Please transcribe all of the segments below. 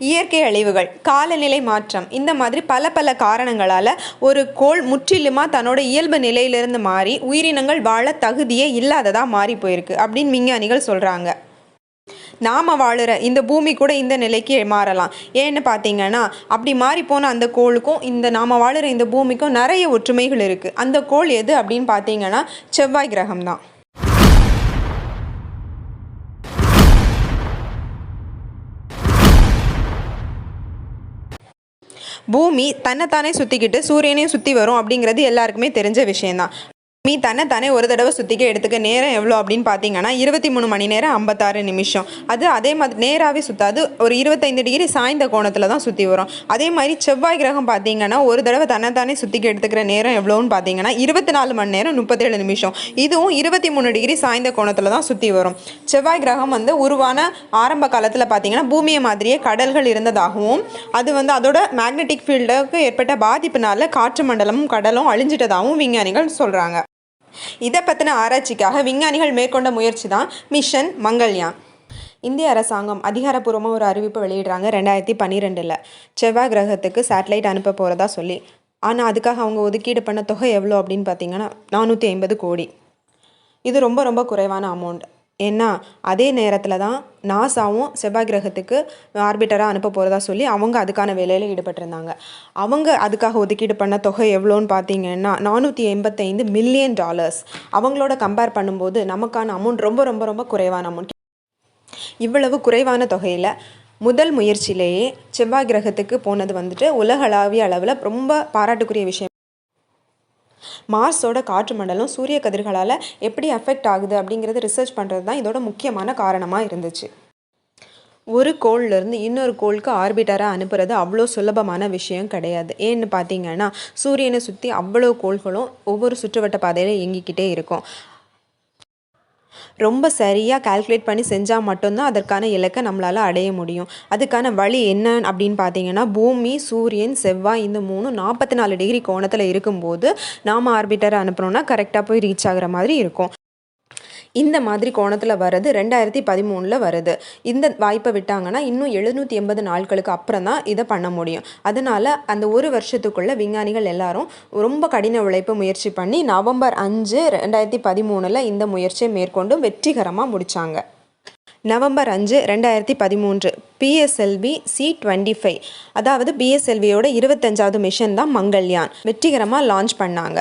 இயற்கை அழிவுகள், காலநிலை மாற்றம், இந்த மாதிரி பல பல காரணங்களால் ஒரு கோள் முற்றிலுமாக தன்னோட இயல்பு நிலையிலிருந்து மாறி உயிரினங்கள் வாழ தகுதியே இல்லாததாக மாறி போயிருக்கு அப்படின்னு விஞ்ஞானிகள் சொல்கிறாங்க. நாம் வாழுற இந்த பூமி கூட இந்த நிலைக்கு மாறலாம். ஏன்னு பார்த்தீங்கன்னா, அப்படி மாறிப்போன அந்த கோளுக்கும் நாம் வாழுற இந்த பூமிக்கும் நிறைய ஒற்றுமைகள் இருக்குது. அந்த கோள் எது அப்படின்னு பார்த்தீங்கன்னா செவ்வாய் கிரகம் தான். பூமி தன்னைத்தானே சுற்றிக்கிட்டு சூரியனையும் சுற்றி வரும் அப்படிங்கிறது எல்லாருக்குமே தெரிஞ்ச விஷயந்தான். பூமி தன்னைத்தானே ஒரு தடவை சுற்றிக்க எடுத்துக்க நேரம் எவ்வளோ அப்படின்னு பார்த்தீங்கன்னா 23 மணி நேரம் 56 நிமிஷம். அது அதே மாதிரி நேராகவே சுற்றாது, ஒரு 25 டிகிரி சாய்ந்த கோணத்தில் தான் சுற்றி வரும். அதே மாதிரி செவ்வாய் கிரகம் பார்த்தீங்கன்னா ஒரு தடவை தன்னைத்தானே சுற்றிக்க எடுத்துக்கிற நேரம் எவ்வளோன்னு பார்த்தீங்கன்னா 24 மணி நேரம் 37 நிமிஷம். இதுவும் 23 டிகிரி சாய்ந்த கோணத்தில் தான் சுற்றி வரும். செவ்வாய் கிரகம் உருவான ஆரம்ப காலத்தில் பார்த்தீங்கன்னா பூமியை மாதிரியே கடல்கள் இருந்ததாகவும் அது அதோட மேக்னெட்டிக் ஃபீல்டுக்கு ஏற்பட்ட பாதிப்புனால காற்று மண்டலமும் கடலும் அழிஞ்சிட்டதாகவும் விஞ்ஞானிகள் சொல்கிறாங்க. இதை பற்றின ஆராய்ச்சிக்காக விஞ்ஞானிகள் மேற்கொண்ட முயற்சி தான் மிஷன் மங்கள்யான். இந்திய அரசாங்கம் அதிகாரப்பூர்வமாக ஒரு அறிவிப்பு வெளியிடுறாங்க 2012. செவ்வாய் கிரகத்துக்கு சேட்டலைட் அனுப்ப போகிறதா சொல்லி. ஆனால் அதுக்காக அவங்க ஒதுக்கீடு பண்ண தொகை எவ்வளோ அப்படின்னு பார்த்தீங்கன்னா 450 கோடி. இது ரொம்ப ரொம்ப குறைவான அமௌண்ட். ஏன்னா அதே நேரத்தில் தான் நாசாவும் செவ்வாய் கிரகத்துக்கு ஆர்பிட்டராக அனுப்ப போகிறதா சொல்லி அவங்க அதுக்கான வேலையில் ஈடுபட்டிருந்தாங்க. அவங்க அதுக்காக ஒதுக்கீடு பண்ண தொகை எவ்வளோன்னு பார்த்தீங்கன்னா $485 மில்லியன். அவங்களோட கம்பேர் பண்ணும்போது நமக்கான அமௌண்ட் ரொம்ப ரொம்ப ரொம்ப குறைவான அமௌண்ட். இவ்வளவு குறைவான தொகையில் முதல் முயற்சியிலேயே செவ்வாய் கிரகத்துக்கு போனது உலகளாவிய அளவில் ரொம்ப பாராட்டுக்குரிய விஷயம். மார்ஸோட காற்று மண்டலம் சூரிய கதிர்களால் எப்படி அஃபெக்ட் ஆகுது அப்படிங்கிறது ரிசர்ச் பண்ணுறது தான் இதோட முக்கியமான காரணமாக இருந்துச்சு. ஒரு கோள்லேருந்து இன்னொரு கோளுக்கு ஆர்பிட்டராக அனுப்புறது அவ்வளோ சுலபமான விஷயம் கிடையாது. ஏன்னு பார்த்தீங்கன்னா சூரியனை சுற்றி அவ்வளோ கோள்களும் ஒவ்வொரு சுற்றுவட்ட பாதையில் இயங்கிக்கிட்டே இருக்கும். ரொம்ப சரியாக கால்குலேட் பண்ணி செஞ்சால் மட்டும்தான் அதற்கான இலக்கை நம்மளால் அடைய முடியும். அதுக்கான வழி என்ன அப்படின்னு பார்த்தீங்கன்னா பூமி, சூரியன், செவ்வாய் இந்த 44 டிகிரி கோணத்தில் இருக்கும்போது நாம் ஆர்பிட்டரை அனுப்புகிறோன்னா கரெக்டாக போய் ரீச் ஆகிற மாதிரி இருக்கும். இந்த மாதிரி கோணத்தில் வர்றது 2013 வருது. இந்த வாய்ப்பை விட்டாங்கன்னா இன்னும் 780 நாட்களுக்கு அப்புறம் தான் இதை பண்ண முடியும். அதனால் அந்த ஒரு வருஷத்துக்குள்ளே விஞ்ஞானிகள் எல்லாரும் ரொம்ப கடின உழைப்பு முயற்சி பண்ணி நவம்பர் 5, 2013 இந்த முயற்சியை மேற்கொண்டு வெற்றிகரமாக முடித்தாங்க. நவம்பர் 5, 2013 PSLV C-25 அதாவது PSLVயோட 25வது மிஷன் தான் மங்கள்யான் வெற்றிகரமாக லான்ச் பண்ணாங்க.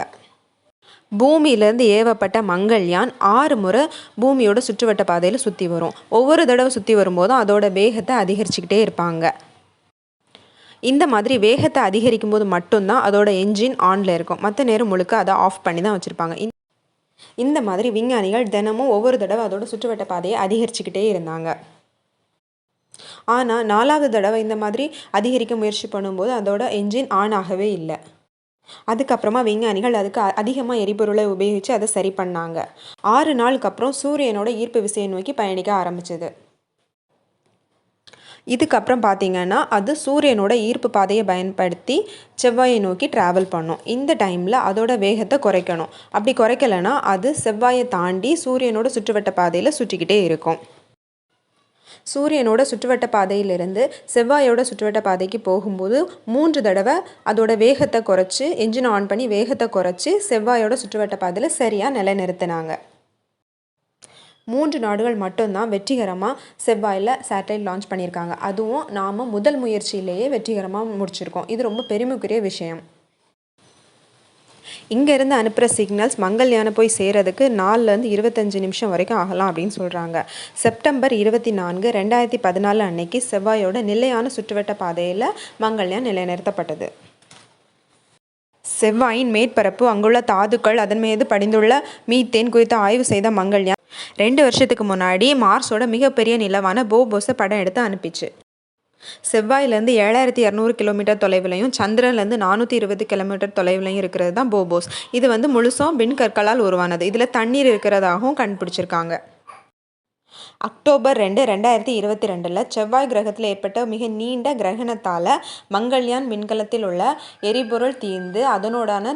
பூமியிலேருந்து ஏவப்பட்ட மங்கள்யான் 6 முறை பூமியோட சுற்றுவட்ட பாதையில் சுற்றி வரும். ஒவ்வொரு தடவை சுற்றி வரும்போதும் அதோட வேகத்தை அதிகரிச்சுக்கிட்டே இருப்பாங்க. இந்த மாதிரி வேகத்தை அதிகரிக்கும் போது மட்டும்தான் அதோட என்ஜின் ஆனில் இருக்கும். மற்ற நேரம் முழுக்க அதை ஆஃப் பண்ணி தான் வச்சுருப்பாங்க. இந்த மாதிரி விஞ்ஞானிகள் தினமும் ஒவ்வொரு தடவை அதோட சுற்றுவட்ட பாதையை அதிகரிச்சுக்கிட்டே இருந்தாங்க. ஆனால் 4வது தடவை இந்த மாதிரி அதிகரிக்க முயற்சி பண்ணும்போது அதோட என்ஜின் ஆன் ஆகவே இல்லை. அதுக்கப்புறமா விஞ்ஞானிகள் அதுக்கு அதிகமாக எரிபொருளை உபயோகித்து அதை சரி பண்ணாங்க. 6 நாளுக்கு அப்புறம் சூரியனோட ஈர்ப்பு விசையை நோக்கி பயணிக்க ஆரம்பிச்சது. இதுக்கப்புறம் பார்த்தீங்கன்னா அது சூரியனோட ஈர்ப்பு பாதையை பயன்படுத்தி செவ்வாயை நோக்கி ட்ராவல் பண்ணும். இந்த டைமில் அதோட வேகத்தை குறைக்கணும். அப்படி குறைக்கலைன்னா அது செவ்வாயை தாண்டி சூரியனோட சுற்றுவட்ட பாதையில் சுற்றிக்கிட்டே இருக்கும். சூரியனோட சுற்றுவட்ட பாதையிலிருந்து செவ்வாயோட சுற்றுவட்ட பாதைக்கு போகும்போது 3 தடவை அதோட வேகத்தை குறைச்சி என்ஜின் ஆன் பண்ணி வேகத்தை குறைச்சி செவ்வாயோட சுற்றுவட்ட பாதையில் சரியாக நிலைநிறுத்தினாங்க. 3 நாடுகள் மட்டும்தான் வெற்றிகரமாக செவ்வாயில் சேட்டலைட் லான்ச் பண்ணியிருக்காங்க. அதுவும் நாம் முதல் முயற்சியிலேயே வெற்றிகரமாக முடிச்சிருக்கோம். இது ரொம்ப பெருமைக்குரிய விஷயம். இங்கேருந்து அனுப்புகிற சிக்னல்ஸ் மங்கள்யானை போய் சேரதுக்கு 4லேருந்து 25 நிமிஷம் வரைக்கும் ஆகலாம் அப்படின்னு சொல்கிறாங்க. செப்டம்பர் 24, 2014 அன்னைக்கு செவ்வாயோட நிலையான சுற்றுவட்ட பாதையில் மங்கள்யான் நிலைநிறுத்தப்பட்டது. செவ்வாயின் மேற்பரப்பு, அங்குள்ள தாதுக்கள், அதன் மீது படிந்துள்ள மீத்தேன் குறித்து ஆய்வு செய்த மங்கள்யான் 2 வருஷத்துக்கு முன்னாடி மார்ஸோட மிகப்பெரிய நிலவான போபோஸை படம் எடுத்து அனுப்பிச்சு. செவ்வாயிலேருந்து 7200 கிலோமீட்டர் தொலைவிலையும் சந்திரன்லேருந்து 420 கிலோமீட்டர் தொலைவிலையும் இருக்கிறது தான் போபோஸ். இது முழுசும் விண்கற்களால் உருவானது. இதில் தண்ணீர் இருக்கிறதாகவும் கண்டுபிடிச்சிருக்காங்க. அக்டோபர் 2, 2022 செவ்வாய் கிரகத்தில் ஏற்பட்ட மிக நீண்ட கிரகணத்தால் மங்கள்யான் விண்கலத்தில் உள்ள எரிபொருள் தீர்ந்து அதனோடான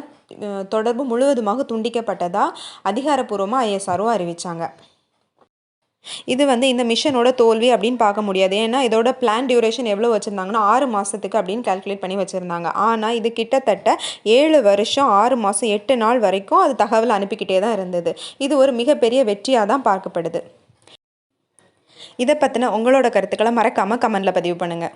தொடர்பு முழுவதுமாக துண்டிக்கப்பட்டதாக அதிகாரப்பூர்வமாக ISRO அறிவித்தாங்க. இது இந்த மிஷனோட தோல்வி அப்படின்னு பார்க்க முடியாது. ஏன்னா இதோட பிளான் டியூரேஷன் எவ்வளோ வச்சுருந்தாங்கன்னா 6 மாதத்துக்கு அப்படின்னு கால்குலேட் பண்ணி வச்சுருந்தாங்க. ஆனால் இது கிட்டத்தட்ட 7 வருஷம் 6 மாதம் 8 நாள் வரைக்கும் அது தகவல் அனுப்பிக்கிட்டே தான் இருந்தது. இது ஒரு மிகப்பெரிய வெற்றியாக தான் பார்க்கப்படுது. இதை பற்றின உங்களோட கருத்துக்களை மறக்காமல் கமெண்டில் பதிவு பண்ணுங்கள்.